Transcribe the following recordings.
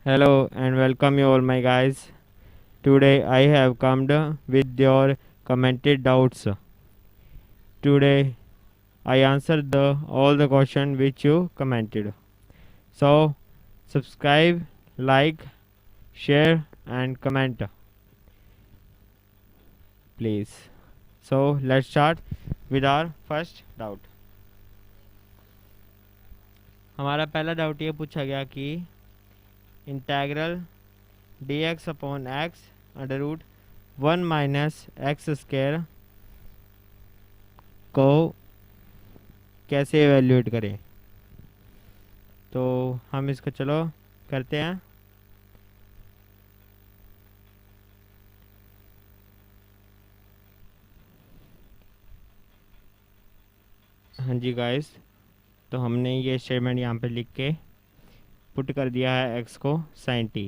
Hello and welcome you all my guys. Today I have come with your commented doubts. Today I answered all the question which you commented. So subscribe, like, share and comment please. So let's start with our first doubt. हमारा पहला doubt ये पूछा गया कि integral dx upon x under root 1 minus x square को कैसे evaluate करें। तो हम इसको चलो करते हैं। हाँ जी गाइस, तो हमने ये स्टेटमेंट यहाँ पे लिख के पुट कर दिया है x को sin t।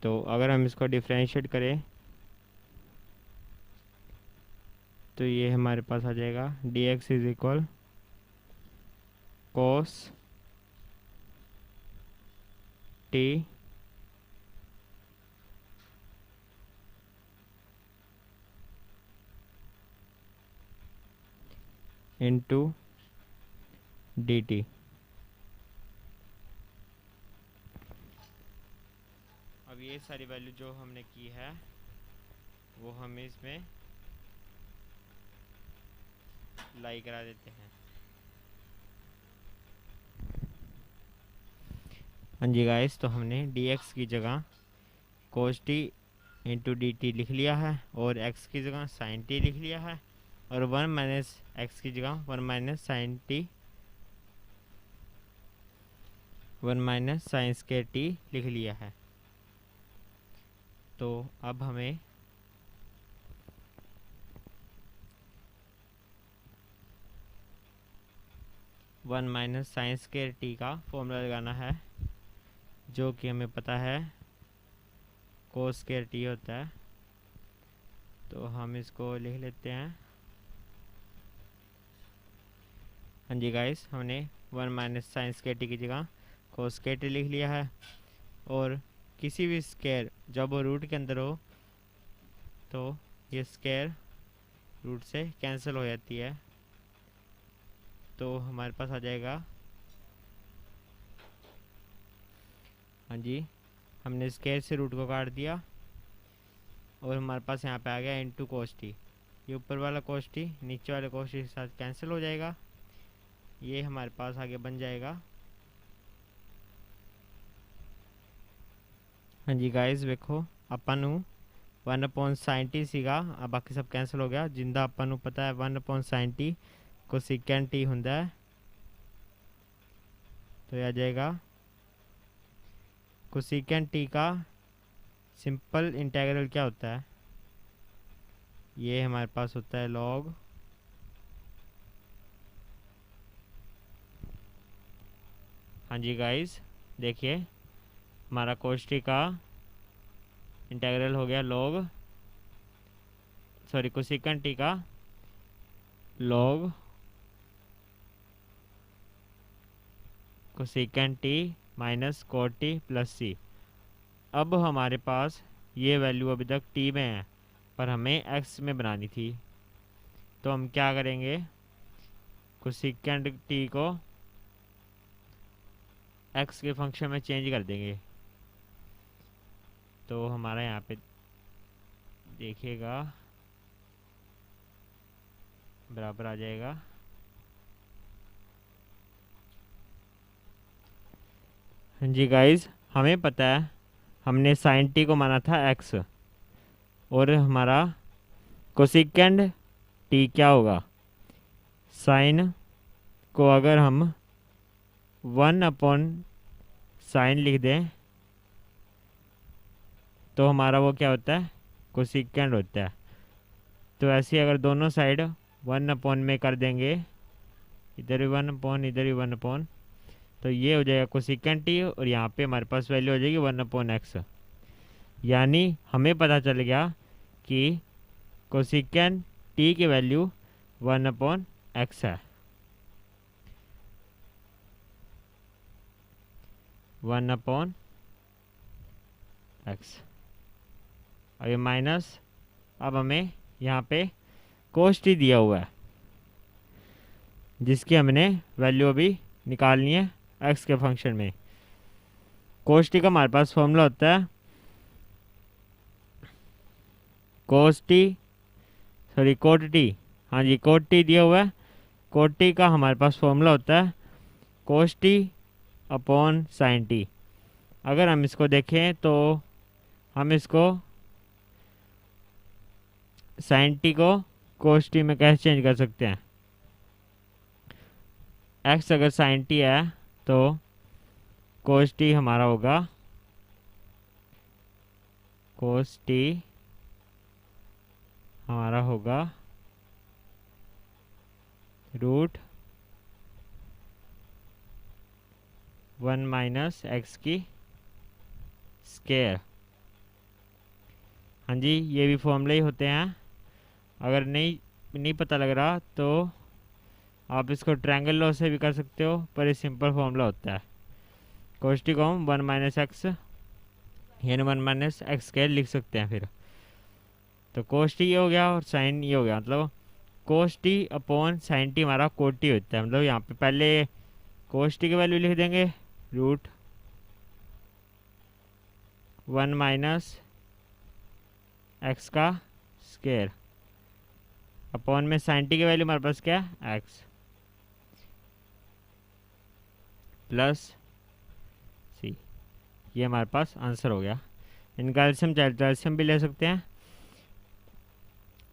तो अगर हम इसको डिफरेंशिएट करें तो ये हमारे पास आ जाएगा dx is equal cos t into dt। अब ये सारी वैल्यू जो हमने की है वो हम इसमें लाई करा देते हैं। हाँ जी गाइस, तो हमने dx की जगह cos t इंटू dt लिख लिया है और x की जगह sin t लिख लिया है और 1 माइनस एक्स की जगह 1 minus sine T 1 minus sine square T लिख लिया है। तो अब हमें one minus sine square T का फॉर्मूला लगाना है जो कि हमें पता है कोस स्क्वायर टी होता है। तो हम इसको लिख लेते हैं। हाँ जी गाइस, हमने 1 माइनस साइन स्क्वायर टी की जगह कोस स्क्वायर टी लिख लिया है और किसी भी स्क्वायर जब वो रूट के अंदर हो तो ये स्क्वायर रूट से कैंसिल हो जाती है। तो हमारे पास आ जाएगा, हाँ जी, हमने स्क्वायर से रूट को काट दिया और हमारे पास यहाँ पे आ गया इंटू कोस टी। ये ऊपर वाला कोस टी नीचे वाले कोस टी के साथ कैंसिल हो जाएगा। ये हमारे पास आगे बन जाएगा, हाँ जी गाइस देखो, अपन 1 अपॉन साइन टी सीगा, अब बाकी सब कैंसिल हो गया। जिंदा अपन पता है 1 अपॉन साइन टी को सिकेंड टी होता है। तो यह आ जाएगा कोसिकेंट टी का सिंपल इंटीग्रल क्या होता है, ये हमारे पास होता है लॉग हाँ जी गाइस देखिए, हमारा कोस टी का इंटीग्रल हो गया लॉग कोसिकेंट टी का log cosecant t minus cot t plus c. अब हमारे पास ये वैल्यू अभी तक टी में है पर हमें एक्स में बनानी थी। तो हम क्या करेंगे, कोसिकेंट टी को एक्स के फंक्शन में चेंज कर देंगे। तो हमारा यहाँ पे देखिएगा बराबर आ जाएगा, हाँ जी गाइज, हमें पता है हमने साइन टी को माना था एक्स और हमारा कोसिकेंट टी क्या होगा, साइन को अगर हम 1 अपॉन साइन लिख दें तो हमारा वो क्या होता है, कोसिकेंट होता है। तो ऐसे अगर दोनों साइड 1 अपॉन में कर देंगे, इधर भी 1 अपॉन इधर भी 1 अपॉन, तो ये हो जाएगा कोसिकेंट टी और यहाँ पे हमारे पास वैल्यू हो जाएगी 1 अपॉन एक्स। यानी हमें पता चल गया कि कोसिकेंट टी की वैल्यू 1 अपॉन एक्स है। 1/x। अब ये माइनस, अब हमें यहाँ पे कोस टी दिया हुआ है जिसकी हमने वैल्यू अभी निकालनी है एक्स के फंक्शन में। कोस टी का हमारे पास फॉर्मूला होता है कोट टी। हाँ जी, कोट टी दिया हुआ है। कोट टी का हमारे पास फॉर्मूला होता है cos t upon sine T. अगर हम इसको देखें तो हम इसको साइन टी को कोस टी में कैसे चेंज कर सकते हैं। एक्स अगर साइन टी है तो कोस टी हमारा होगा कोस टी हमारा होगा रूट 1 माइनस एक्स की स्केयर। हाँ जी, ये भी फॉर्मूले ही होते हैं। अगर नहीं पता लग रहा तो आप इसको ट्रायंगल लॉ से भी कर सकते हो, पर ये सिंपल फॉर्मूला होता है। कोस टी को हम 1 माइनस एक्स यानी 1 माइनस एक्स स्केयर लिख सकते हैं। फिर तो कोस टी ये हो गया और साइन ये हो गया, मतलब cos t upon sine T हमारा कोट टी होता है। मतलब यहाँ पे पहले कोस टी की वैल्यू लिख देंगे रूट 1 माइनस एक्स का स्केयर अपॉन में साइन टी की वैल्यू हमारे पास क्या है एक्स प्लस सी। ये हमारे पास आंसर हो गया। इनका एल्शियम चाहे एल्शियम भी ले सकते हैं,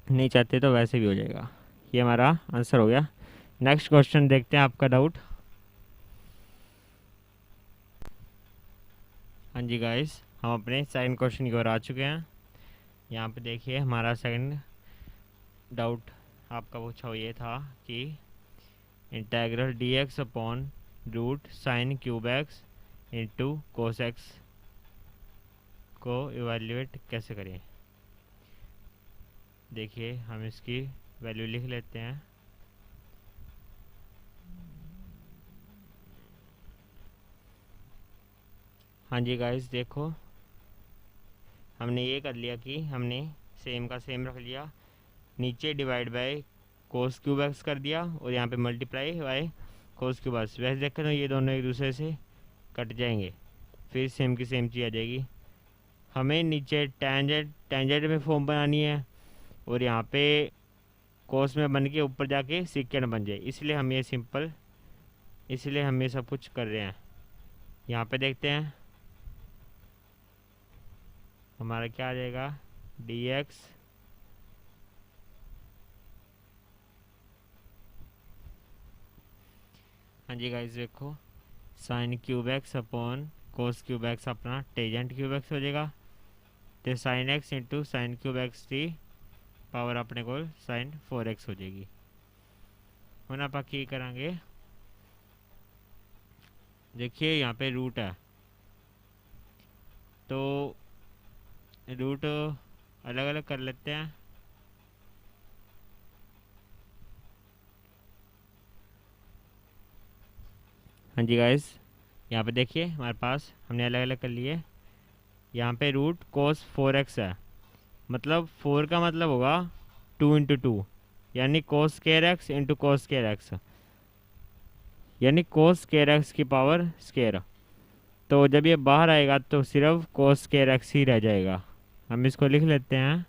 नहीं चाहते तो वैसे भी हो जाएगा। ये हमारा आंसर हो गया। नेक्स्ट क्वेश्चन देखते हैं आपका डाउट। हाँ जी गाइस, हम अपने सेकंड क्वेश्चन की ओर आ चुके हैं। यहाँ पे देखिए हमारा सेकंड डाउट आपका पूछा हुआ ये था कि integral D X upon root sine cube X into cos X को इवेल्यूएट कैसे करें। देखिए हम इसकी वैल्यू लिख लेते हैं। हाँ जी गाइस, देखो हमने ये कर लिया कि हमने सेम का सेम रख लिया, नीचे divide by cos cube x कर दिया और यहाँ पे multiply by cos cube x. वैसे देखें तो ये दोनों एक दूसरे से कट जाएंगे, फिर सेम की सेम चीज़ आ जाएगी। हमें नीचे टेंजेंट में फॉर्म बनानी है और यहाँ पे कोस में बन के ऊपर जाके सिकेंड बन जाए, इसलिए हम ये सब कुछ कर रहे हैं। यहाँ पे देखते हैं हमारा क्या आ जाएगा डी एक्स हाँ जी गाइस, देखो sign cube x upon cos cube x अपना टेंजेंट क्यूब एक्स हो जाएगा, तो sine x into sine cube x की पावर अपने को साइन 4x हो जाएगी। ਹੁਣ ਆਪਾਂ ਕੀ करेंगे, देखिए यहाँ पे रूट है तो रूट अलग अलग कर लेते हैं। हाँ जी गाइस, यहाँ पे देखिए हमारे पास हमने अलग अलग कर लिए। यहाँ पे रूट कोस 4x है, मतलब 4 का मतलब होगा 2 इंटू 2 यानी कोस स्केयर एक्स इंटू कोस स्केयर एक्स यानी कोस स्केयर एक्स की पावर स्केयर। तो जब ये बाहर आएगा तो सिर्फ कोस स्केयर एक्स ही रह जाएगा। हम इसको लिख लेते हैं।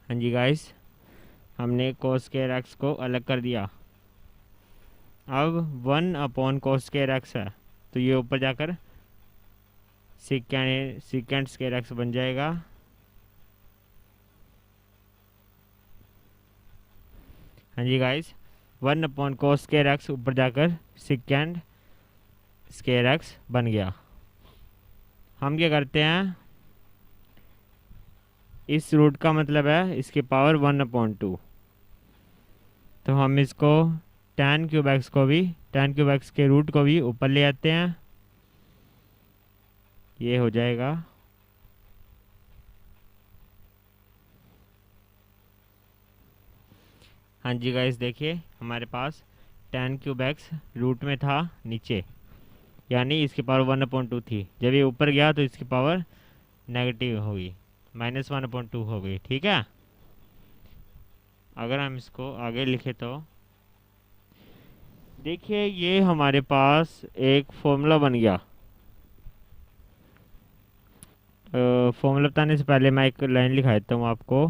हाँ जी गाइस, हमने कोस स्केयर एक्स को अलग कर दिया। अब 1 अपॉन कोस स्केयर एक्स है तो ये ऊपर जाकर सिकेंड स्केयर एक्स बन जाएगा। हाँ जी guys, 1 upon cos square x ऊपर जाकर सिकेंड स्केयर एक्स बन गया। हम क्या करते हैं, इस रूट का मतलब है इसकी पावर 1/2, तो हम इसको tan क्यूब एक्स के रूट को भी ऊपर ले आते हैं, ये हो जाएगा हाँ जी गाइस, देखिए हमारे पास tan क्यूब एक्स रूट में था नीचे, यानी इसकी पावर 1/2 थी। जब ये ऊपर गया तो इसकी पावर नेगेटिव होगी, -1/2 हो गई। ठीक है, अगर हम इसको आगे लिखे तो देखिए ये हमारे पास एक फॉर्मूला बन गया। फॉर्मूला बताने से पहले मैं एक लाइन लिखा देता हूँ आपको।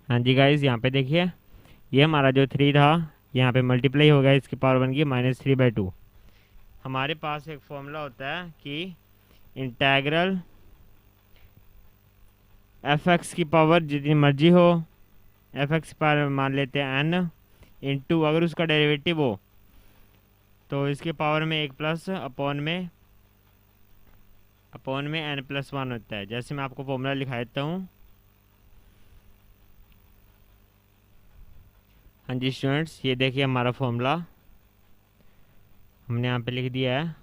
हाँ जी गाइज, यहाँ पे देखिए ये हमारा जो 3 था यहाँ पे मल्टीप्लाई हो गया, इसकी पावर बन गई -3/2। हमारे पास एक फॉर्मूला होता है कि इंटेग्रल f(x) की पावर जितनी मर्जी हो, f(x) की पावर मान लेते हैं n इंटू, अगर उसका डेरिवेटिव हो तो इसके पावर में 1 प्लस अपॉन में n+1 होता है। जैसे मैं आपको फॉर्मूला लिखा देता हूँ। हाँ जी स्टूडेंट्स, ये देखिए हमारा फॉर्मूला हमने यहाँ पे लिख दिया है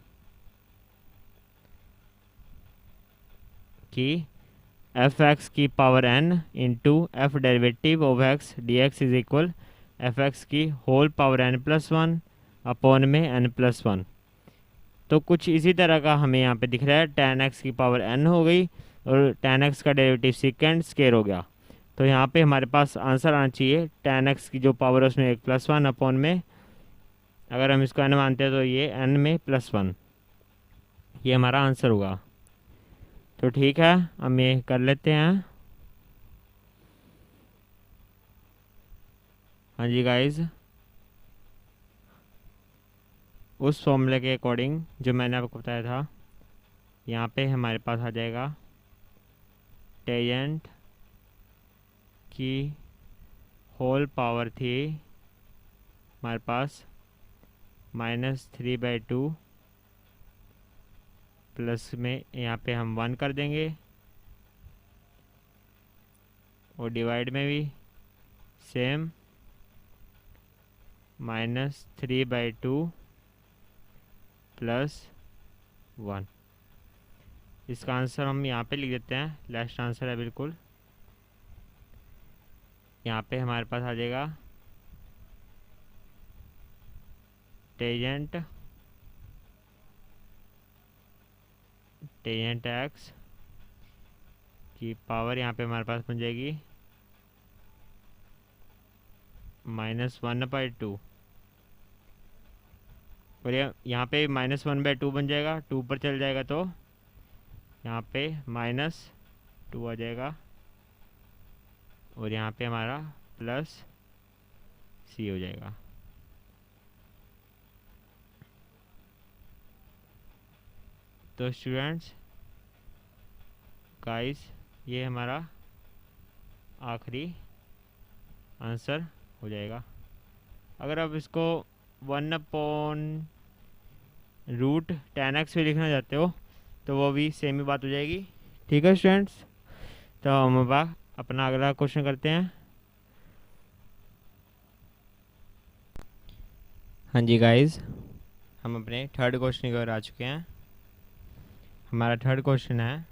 कि f(x) की power n into f derivative of x dx is equal f(x) की होल पावर n+1 अपॉन में n+1। तो कुछ इसी तरह का हमें यहाँ पे दिख रहा है, tan x की पावर n हो गई और tan x का डेरिवेटिव सेकेंड स्केयर हो गया। तो यहाँ पे हमारे पास आंसर आना चाहिए tan x की जो पावर है उसमें 1+1 अपॉन में, अगर हम इसको n मानते हैं तो ये n में +1, ये हमारा आंसर होगा। तो ठीक है, हम ये कर लेते हैं। हाँ जी गाइज, उस फॉर्मूले के अकॉर्डिंग जो मैंने आपको बताया था, यहाँ पे हमारे पास आ जाएगा टेंजेंट की होल पावर थी हमारे पास -3/2 प्लस में यहाँ पे हम 1 कर देंगे और डिवाइड में भी सेम -3/2 प्लस 1। इसका आंसर हम यहाँ पे लिख देते हैं, लास्ट आंसर है बिल्कुल। यहाँ पे हमारे पास आ जाएगा टेंजेंट x की पावर यहाँ पे हमारे पास बन जाएगी -1/2, और यहाँ पे -1/2 बन जाएगा, 2 पर चल जाएगा तो यहाँ पे -2 आ जाएगा और यहाँ पे हमारा +c हो जाएगा। तो स्टूडेंट्स गाइस, ये हमारा आखिरी आंसर हो जाएगा। अगर आप इसको 1/√tan x भी लिखना चाहते हो तो वो भी सेम ही बात हो जाएगी। ठीक है स्टूडेंट्स, तो हम अब अपना अगला क्वेश्चन करते हैं। हाँ जी गाइस, हम अपने थर्ड क्वेश्चन की ओर आ चुके हैं। हमारा थर्ड क्वेश्चन है,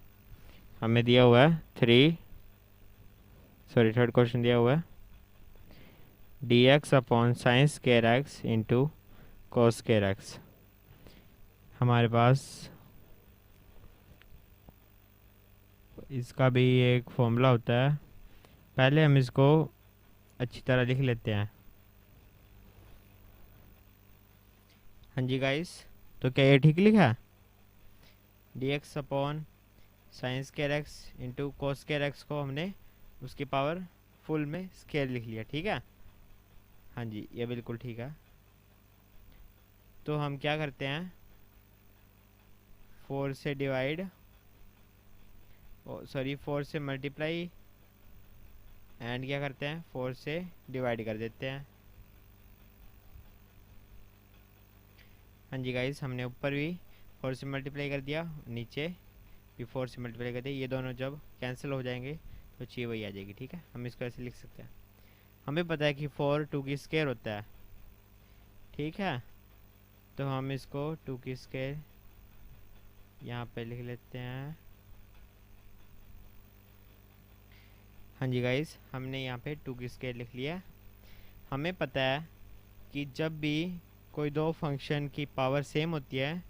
हमें दिया हुआ है थर्ड क्वेश्चन दिया हुआ है dx upon sin square x into cos square x। हमारे पास इसका भी एक फॉर्मूला होता है, पहले हम इसको अच्छी तरह लिख लेते हैं। हाँ जी गाइस, तो क्या ये ठीक लिखा है? dx upon sine square x into cos square x को हमने उसकी पावर फुल में स्क्वायर लिख लिया। ठीक है, हाँ जी ये बिल्कुल ठीक है। तो हम क्या करते हैं, 4 से डिवाइड, सॉरी 4 से मल्टीप्लाई एंड क्या करते हैं 4 से डिवाइड कर देते हैं। हाँ जी गाइस, हमने ऊपर भी 4 से मल्टीप्लाई कर दिया, नीचे भी 4 से मल्टीप्लाई कर दिया। ये दोनों जब कैंसिल हो जाएंगे तो 6 वही आ जाएगी। ठीक है, हम इसको ऐसे लिख सकते हैं। हमें पता है कि 4 2 की स्क्वायर होता है। ठीक है, तो हम इसको 2 की स्क्वायर यहाँ पे लिख लेते हैं। हाँ जी गाइस, हमने यहाँ पे 2 की स्केयर लिख लिया। हमें पता है कि जब भी कोई दो फंक्शन की पावर सेम होती है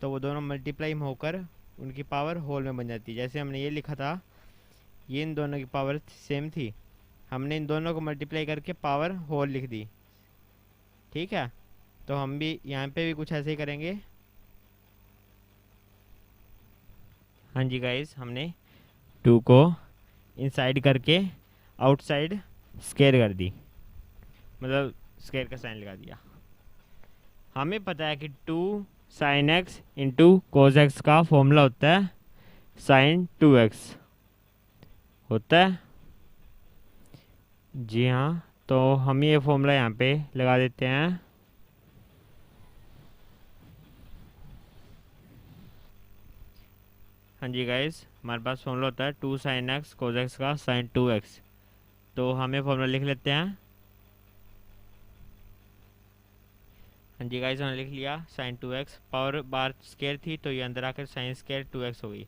तो वो दोनों मल्टीप्लाई होकर उनकी पावर होल में बन जाती है। जैसे हमने ये लिखा था, ये इन दोनों की पावर सेम थी, हमने इन दोनों को मल्टीप्लाई करके पावर होल लिख दी। ठीक है, तो हम भी यहाँ पे भी कुछ ऐसे ही करेंगे। हाँ जी गाइस, हमने 2 को इनसाइड करके आउटसाइड स्केयर कर दी, मतलब स्केयर का साइन लगा दिया। हमें पता है कि 2 sine x into cos x का फॉर्मूला होता है साइन 2x होता है। जी हाँ, तो हम ये फॉर्मूला यहाँ पे लगा देते हैं। हाँ जी गाइस, हमारे पास फॉर्मूला होता है 2 साइन एक्स कोस एक्स का साइन 2x। तो हमें फॉर्मूला लिख लेते हैं। हाँ जी गाइस, हमने लिख लिया साइन 2x, पावर बार स्केयर थी तो ये अंदर आकर साइन स्केयर 2x हो गई।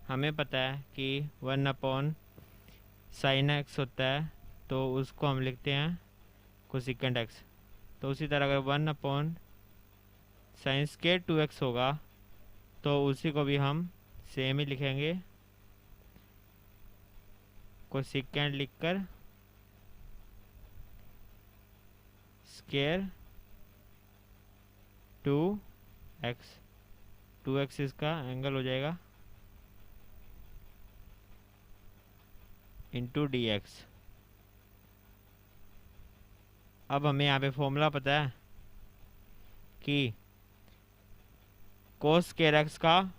हमें पता है कि 1 अपॉन साइन एक्स होता है तो उसको हम लिखते हैं कोसेकेंड एक्स। तो उसी तरह अगर 1 अपॉन साइन स्केयर 2x होगा तो उसी को भी हम सेम ही लिखेंगे, कोसेकेंड लिखकर स्केयर 2x। 2x इसका एंगल हो जाएगा इंटू dx। अब हमें यहाँ पे फॉर्मूला पता है कि कोस स्केयर एक्स का,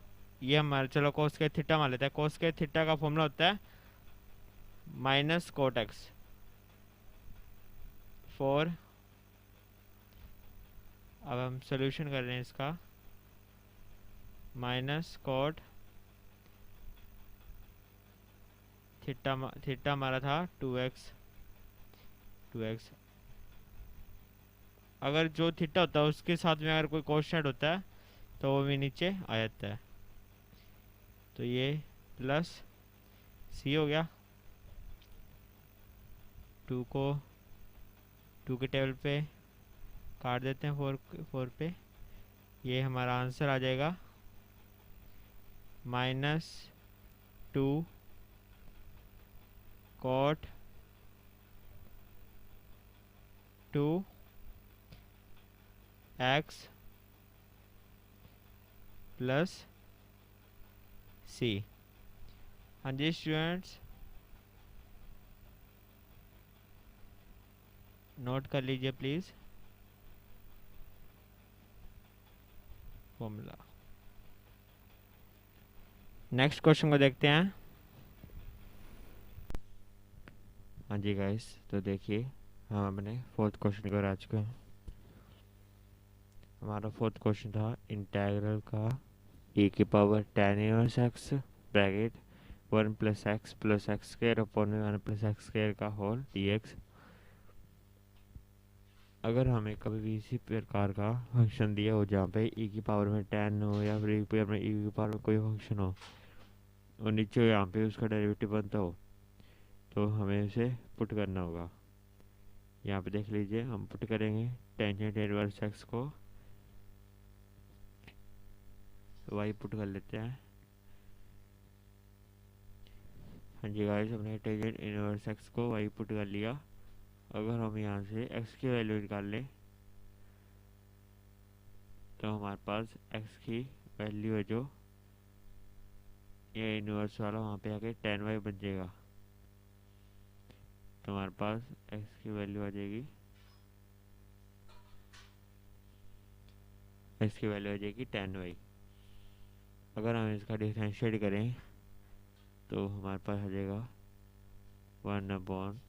ये हमारा, चलो कोस स्केयर थीटा मान लेते हैं। कोस स्केयर थीटा का फॉर्मूला होता है माइनस कोट एक्स। अब हम सोल्यूशन कर रहे हैं इसका, माइनस कोट थीटा हमारा था 2x। अगर जो थीटा होता है उसके साथ में अगर कोई कोशेंट होता है तो वो भी नीचे आ जाता है। तो ये प्लस सी हो गया। 2 को 2 के टेबल पे काट देते हैं 4 पे। ये हमारा आंसर आ जाएगा -2 कॉट 2x प्लस सी। हाँ जी स्टूडेंट्स, नोट कर लीजिए प्लीज़ फॉर्मूला। नेक्स्ट क्वेश्चन को देखते हैं। हाँ जी गाइस, तो देखिए हम अपने 4th क्वेश्चन को आ चुके हैं। हमारा 4th क्वेश्चन था इंटीग्रल का e की power tan inverse x bracket 1 plus x square upon 1 plus x square का होल dx। अगर हमें कभी भी इसी प्रकार का फंक्शन दिया हो जहाँ पे e की पावर में tan हो या फिर e की पावर में कोई फंक्शन हो और नीचे यहाँ पे उसका डेरिवेटिव बनता हो, तो हमें उसे पुट करना होगा। यहाँ पे देख लीजिए, हम पुट करेंगे टेंजेंट इनवर्स एक्स को y पुट कर लेते हैं। हाँ जी गाइस, हमने टेंजेंट इनवर्स एक्स को y पुट कर लिया। अगर हम यहाँ से x की वैल्यू निकाल लें तो हमारे पास x की वैल्यू है जो ये इनवर्स वाला, वहाँ पे आके tan y बन जाएगा। तो हमारे पास x की वैल्यू आ जाएगी, x की वैल्यू आ जाएगी tan y। अगर हम इसका डिफरेंशिएट करें तो हमारे पास आ जाएगा 1 अपॉन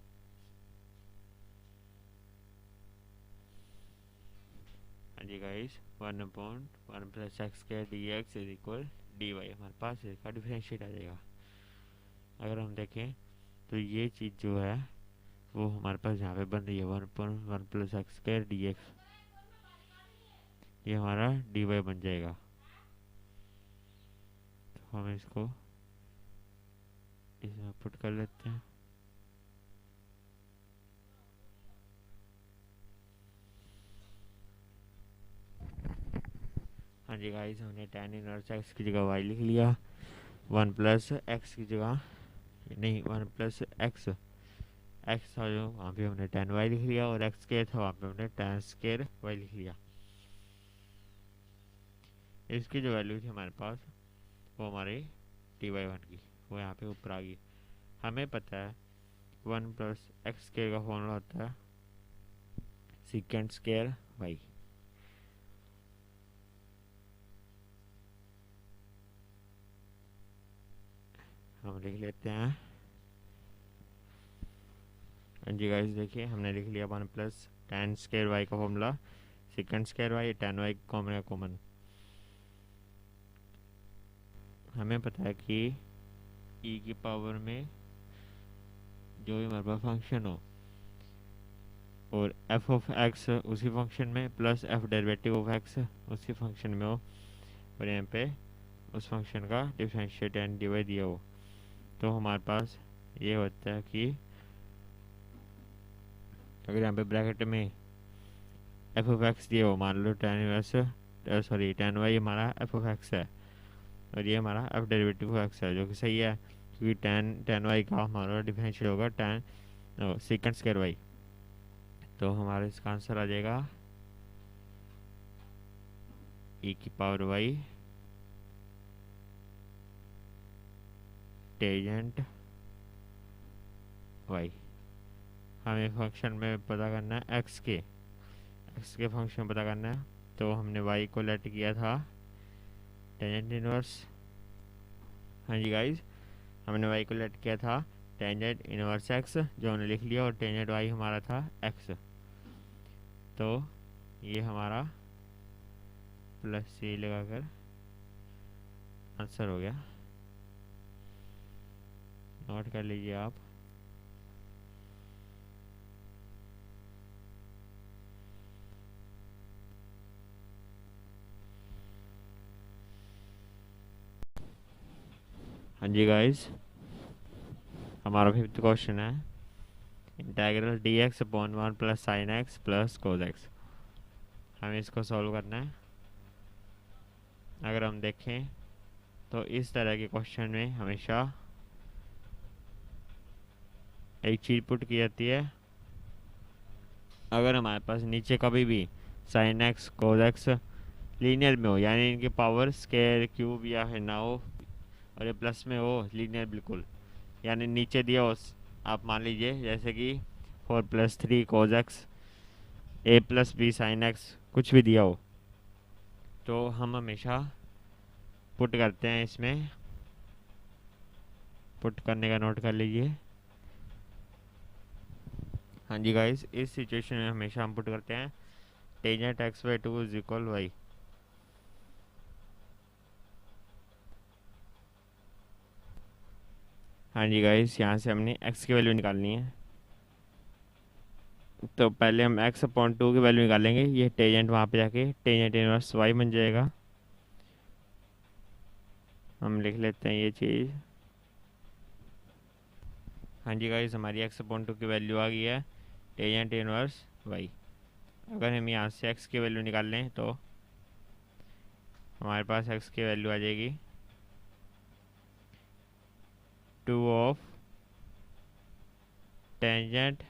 हाँ जी guys 1 upon 1 plus x square d x is equal d y. हमारे पास इसका डिफरेंशिएट आ जाएगा। अगर हम देखें तो ये चीज़ जो है वो हमारे पास यहाँ पे बन रही है 1 upon 1 plus x square d x, ये हमारा डी वाई बन जाएगा। हम इसको इसमें पुट कर लेते हैं। हाँ जी गाइस, हमने tan इनवर्स एक्स की जगह वाई लिख लिया, 1 प्लस एक्स की जगह नहीं 1 प्लस एक्स एक्स था जो वहाँ पे हमने tan वाई लिख लिया, और एक्स के था वहाँ पे हमने tan स्क्वायर वाई लिख लिया। इसकी जो वैल्यू थी हमारे पास वो हमारे dy1 की वो यहाँ पे ऊपर आ गई। हमें पता है 1 प्लस एक्स स्क्वायर का फॉर्मूला होता है सेकेंड स्क्वायर वाई। हम लिख लेते हैं। हाँ जी गाइस, देखिए हमने लिख लिया 1 प्लस tan स्क्वायर वाई का formula second square Y, tan Y common. हमें पता है कि e की पावर में जो भी हमारे पास फंक्शन हो और f ऑफ x उसी फंक्शन में plus f derivative of x उसी फंक्शन में हो, और यहाँ पे उस फंक्शन का डिफरेंशिएट एंड डिवाइड दिया हो, तो हमारे पास ये होता है कि अगर यहाँ पे ब्रैकेट में f ऑफ x दिया हो, मान लो tan इनवर्स tan y हमारा f ऑफ x है और ये हमारा f डेरिवेटिव ऑफ x है, जो कि सही है क्योंकि tan y का हमारा डिफरेंशियल होगा tan सेकेंड स्क्वायर y। तो हमारा इसका आंसर आ जाएगा e की पावर y टेंजेंट y। हमें फंक्शन में पता करना है x के फंक्शन पता करना है, तो हमने y को लेट किया था टेंजेंट इनवर्स। हाँ जी गाइज, हमने y को लेट किया था टेंजेंट इनवर्स x जो हमने लिख लिया, और टेंजेंट y हमारा था x, तो ये हमारा प्लस c लगाकर आंसर हो गया। नोट कर लीजिए आप। हाँ जी गाइस, हमारा 5th क्वेश्चन है integral dx upon 1 plus sine x plus cos x. हमें इसको सॉल्व करना है। अगर हम देखें तो इस तरह के क्वेश्चन में हमेशा एक चीज़ पुट की जाती है, अगर हमारे पास नीचे कभी भी sine x cos x linear में हो, यानी इनकी पावर स्क्वायर क्यूब या फिर ना हो, और ये प्लस में हो लीनियर बिल्कुल, यानी नीचे दिया हो, आप मान लीजिए जैसे कि 4 प्लस 3 कोस एक्स ए प्लस बी साइन एक्स कुछ भी दिया हो, तो हम हमेशा पुट करते हैं। इसमें पुट करने का नोट कर लीजिए। हाँ जी गाइस, इस सिचुएशन में हमेशा हम पुट करते हैं tangent X by 2 is equal Y. हाँ जी गाइस, यहाँ से हमने x की वैल्यू निकालनी है, तो पहले हम x अपॉन 2 की वैल्यू निकालेंगे। ये टेंजेंट वहाँ पे जाके टेंजेंट इनवर्स y बन जाएगा। हम लिख लेते हैं ये चीज़। हाँ जी गाइस, हमारी x अपॉन 2 की वैल्यू आ गई है टेंजेंट इनवर्स y। अगर हम यहाँ से x की वैल्यू निकाल लें तो हमारे पास x की वैल्यू आ जाएगी 2 of tangent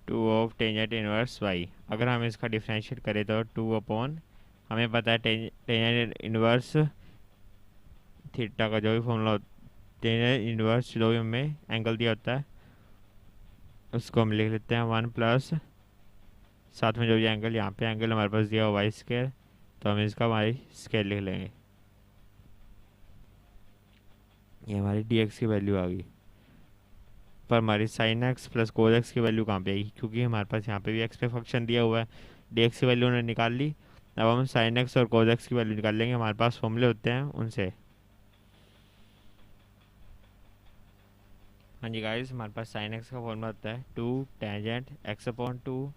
2 of tangent inverse y। अगर हम इसका डिफरेंशिएट करें तो 2 अपॉन, हमें पता है टेंजेंट इनवर्स थीटा का जो भी फॉर्मूला, टेंजेंट इनवर्स जो भी हमें एंगल दिया होता है उसको हम लिख लेते हैं 1 प्लस साथ में जो भी एंगल, यहाँ पे एंगल हमारे पास दिया हुआ वाई स्क्वायर, तो हम इसका वाई स्क्वायर लिख लेंगे। ये हमारी डी एक्स की वैल्यू आ गई, पर हमारी sine x plus cos x की वैल्यू कहाँ पे आई, क्योंकि हमारे पास यहाँ पे भी एक्स पे फंक्शन दिया हुआ है। डी एक्स की वैल्यू उन्होंने निकाल ली, अब हम साइन एक्स और कोस एक्स की वैल्यू निकाल लेंगे। हमारे पास फॉर्मूले होते हैं उनसे। हाँ जी गाइस, हमारे पास साइन एक्स का फॉर्मूला होता है 2 tangent x upon 2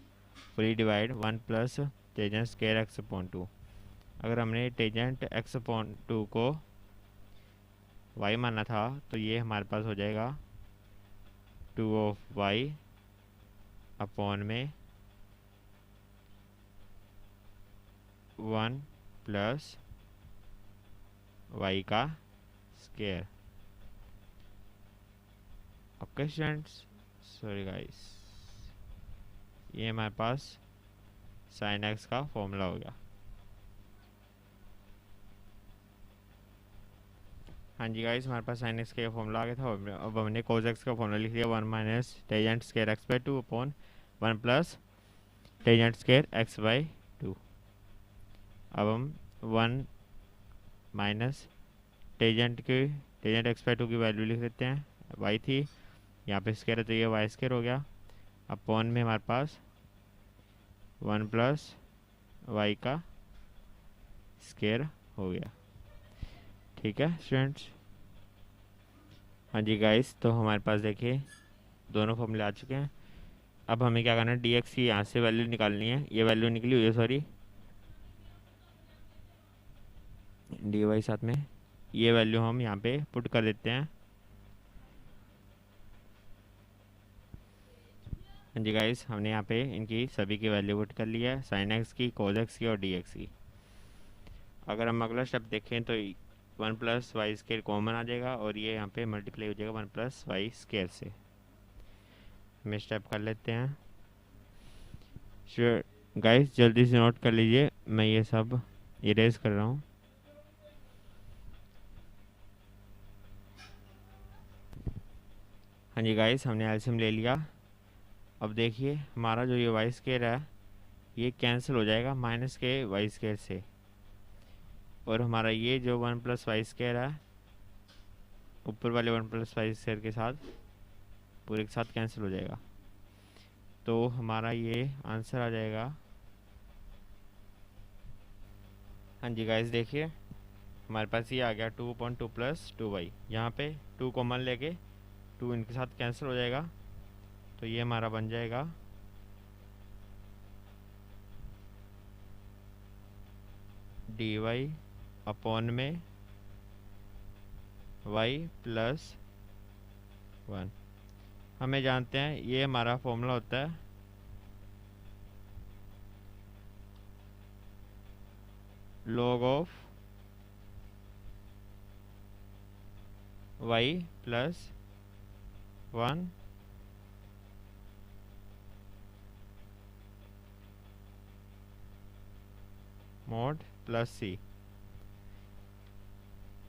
fully divide 1 plus tangent square x upon 2। अगर हमने टेजेंट x अपॉन 2 को y माना था तो ये हमारे पास हो जाएगा 2 ऑफ y अपॉन में 1 प्लस y का square. Okay students, sorry guys, ये हमारे पास साइन एक्स का फॉर्मूला हो गया। हाँ जी गाइस, हमारे पास साइन एक्स का फॉर्मूला आ गया था। अब हमने कोस एक्स का फॉर्मूला लिख दिया, 1 minus tangent square x by 2 upon 1 plus tangent square x by 2। अब हम 1 माइनस टेजेंट एक्स बाई 2 की वैल्यू लिख देते हैं, वाई थी, यहाँ पे स्क्वायर है तो ये वाई स्क्वायर हो गया। अपॉन में हमारे पास 1 प्लस वाई का स्क्वायर हो गया। ठीक है स्टूडेंट्स। हाँ जी गाइस, तो हमारे पास देखिए दोनों फॉर्मूले आ चुके हैं। अब हमें क्या करना है, डी एक्स की यहाँ से वैल्यू निकालनी है। ये वैल्यू निकली हुई है, सॉरी डी वाई साथ में, ये वैल्यू हम यहाँ पे पुट कर देते हैं। हाँ जी गाइस, हमने यहाँ पे इनकी सभी की वैल्यू पुट कर लिया है, साइन एक्स की, कोस एक्स की और डी एक्स की। अगर हम अगला स्टेप देखें तो 1 प्लस वाई स्क्वायर कॉमन आ जाएगा और ये यहाँ पे मल्टीप्लाई हो जाएगा 1 प्लस वाई स्क्वायर से। हम स्टेप कर लेते हैं। श्योर गाइस, जल्दी से नोट कर लीजिए, मैं ये सब इरेज कर रहा हूँ। हाँ जी गाइस, हमने एलसीएम ले लिया। अब देखिए हमारा जो ये वाई स्क्वायर है ये कैंसिल हो जाएगा माइनस के वाई स्क्वायर से, और हमारा ये जो 1 प्लस वाई स्क्वायर है ऊपर वाले 1 प्लस वाई स्क्वायर के साथ पूरे के साथ कैंसिल हो जाएगा। तो हमारा ये आंसर आ जाएगा। हाँ जी गाइस, देखिए हमारे पास ये आ गया 2/2 प्लस 2y। यहाँ पे 2 कॉमन लेके 2 इनके साथ कैंसिल हो जाएगा, तो ये हमारा बन जाएगा dy अपॉन में y प्लस 1। हमें जानते हैं ये हमारा फॉर्मूला होता है log of y plus 1 mod plus c।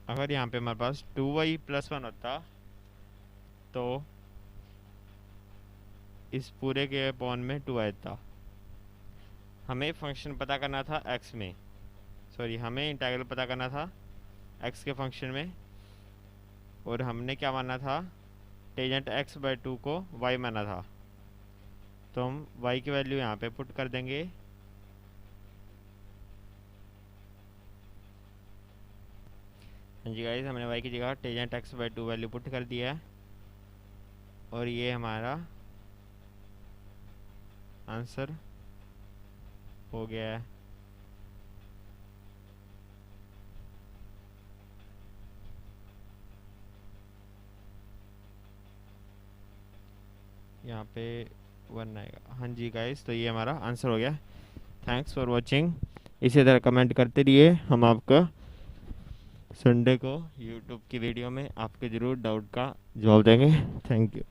अगर यहाँ पे हमारे पास 2y प्लस 1 होता तो इस पूरे के अपॉन में 2 आता। हमें फंक्शन पता करना था x में, सॉरी हमें इंटीग्रल पता करना था x के फंक्शन में, और हमने क्या माना था, टेजेंट x बाई 2 को y माना था। तो हम y की वैल्यू यहाँ पे पुट कर देंगे। हाँ जी गाइस, हमने y की जगह tangent x by 2 value put कर दिया है, और ये हमारा आंसर हो गया है। यहाँ पे 1 आएगा। हाँ जी गाइस, तो ये हमारा आंसर हो गया। Thanks for watching. इसी तरह कमेंट करते रहिए, हम आपका संडे को यूट्यूब की वीडियो में आपके ज़रूर डाउट का जवाब देंगे। Thank you.